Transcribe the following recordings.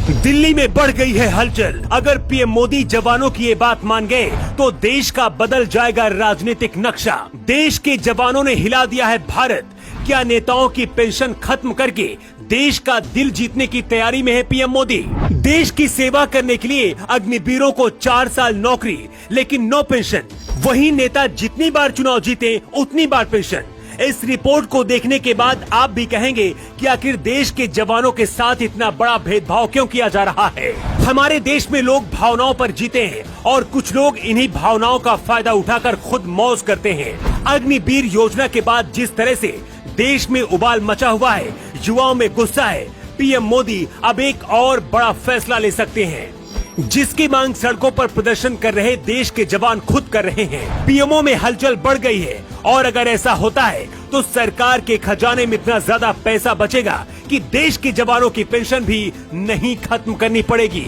दिल्ली में बढ़ गई है हलचल। अगर पीएम मोदी जवानों की ये बात मान गए तो देश का बदल जाएगा राजनीतिक नक्शा। देश के जवानों ने हिला दिया है भारत। क्या नेताओं की पेंशन खत्म करके देश का दिल जीतने की तैयारी में है पीएम मोदी? देश की सेवा करने के लिए अग्निवीरों को 4 साल नौकरी लेकिन नो पेंशन। वही नेता जितनी बार चुनाव जीते उतनी बार पेंशन। इस रिपोर्ट को देखने के बाद आप भी कहेंगे कि आखिर देश के जवानों के साथ इतना बड़ा भेदभाव क्यों किया जा रहा है। हमारे देश में लोग भावनाओं पर जीते हैं और कुछ लोग इन्हीं भावनाओं का फायदा उठाकर खुद मौज करते हैं। अग्निवीर योजना के बाद जिस तरह से देश में उबाल मचा हुआ है, युवाओं में गुस्सा है, पीएम मोदी अब एक और बड़ा फैसला ले सकते हैं जिसकी मांग सड़कों पर प्रदर्शन कर रहे देश के जवान खुद कर रहे हैं। पीएमओ में हलचल बढ़ गई है और अगर ऐसा होता है तो सरकार के खजाने में इतना ज्यादा पैसा बचेगा कि देश के जवानों की पेंशन भी नहीं खत्म करनी पड़ेगी।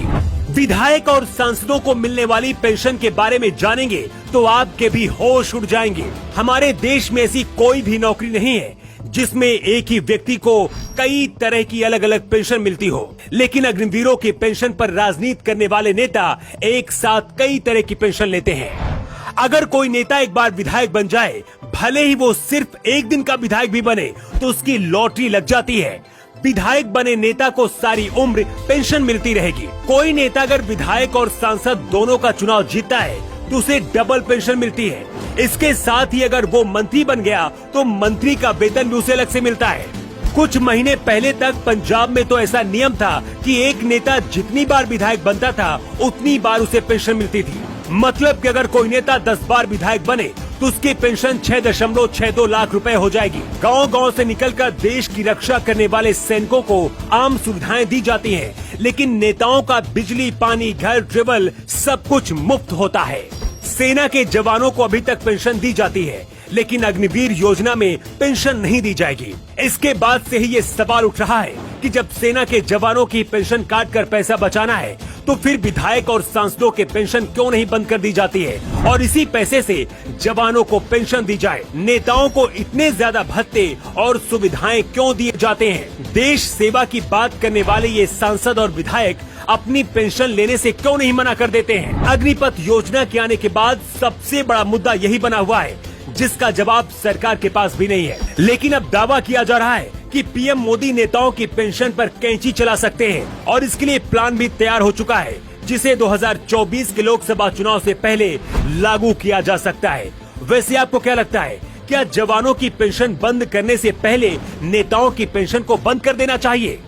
विधायक और सांसदों को मिलने वाली पेंशन के बारे में जानेंगे तो आपके भी होश उड़ जाएंगे। हमारे देश में ऐसी कोई भी नौकरी नहीं है जिसमें एक ही व्यक्ति को कई तरह की अलग अलग पेंशन मिलती हो, लेकिन अग्निवीरों की पेंशन पर राजनीति करने वाले नेता एक साथ कई तरह की पेंशन लेते हैं। अगर कोई नेता एक बार विधायक बन जाए, भले ही वो सिर्फ एक दिन का विधायक भी बने, तो उसकी लॉटरी लग जाती है। विधायक बने नेता को सारी उम्र पेंशन मिलती रहेगी। कोई नेता अगर विधायक और सांसद दोनों का चुनाव जीतता है तो उसे डबल पेंशन मिलती है। इसके साथ ही अगर वो मंत्री बन गया तो मंत्री का वेतन भी उसे अलग से मिलता है। कुछ महीने पहले तक पंजाब में तो ऐसा नियम था कि एक नेता जितनी बार विधायक बनता था उतनी बार उसे पेंशन मिलती थी। मतलब कि अगर कोई नेता 10 बार विधायक बने तो उसकी पेंशन 6.62 लाख रुपए हो जाएगी। गांव-गांव से निकलकर देश की रक्षा करने वाले सैनिकों को आम सुविधाएं दी जाती हैं, लेकिन नेताओं का बिजली, पानी, घर, ट्रेवल सब कुछ मुफ्त होता है। सेना के जवानों को अभी तक पेंशन दी जाती है, लेकिन अग्निवीर योजना में पेंशन नहीं दी जाएगी। इसके बाद से ही ये सवाल उठ रहा है कि जब सेना के जवानों की पेंशन काट कर पैसा बचाना है तो फिर विधायक और सांसदों के पेंशन क्यों नहीं बंद कर दी जाती है और इसी पैसे से जवानों को पेंशन दी जाए। नेताओं को इतने ज्यादा भत्ते और सुविधाएं क्यों दिए जाते हैं? देश सेवा की बात करने वाले ये सांसद और विधायक अपनी पेंशन लेने से क्यों नहीं मना कर देते हैं? अग्निपथ योजना के आने के बाद सबसे बड़ा मुद्दा यही बना हुआ है जिसका जवाब सरकार के पास भी नहीं है। लेकिन अब दावा किया जा रहा है कि पीएम मोदी नेताओं की पेंशन पर कैंची चला सकते हैं और इसके लिए प्लान भी तैयार हो चुका है जिसे 2024 के लोकसभा चुनाव से पहले लागू किया जा सकता है। वैसे आपको क्या लगता है, क्या जवानों की पेंशन बंद करने से पहले नेताओं की पेंशन को बंद कर देना चाहिए?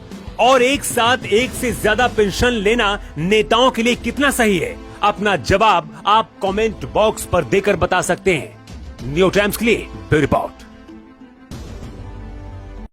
और एक साथ एक से ज्यादा पेंशन लेना नेताओं के लिए कितना सही है? अपना जवाब आप कमेंट बॉक्स पर देकर बता सकते हैं। न्यू टाइम्स के लिए ब्यूरो रिपोर्ट।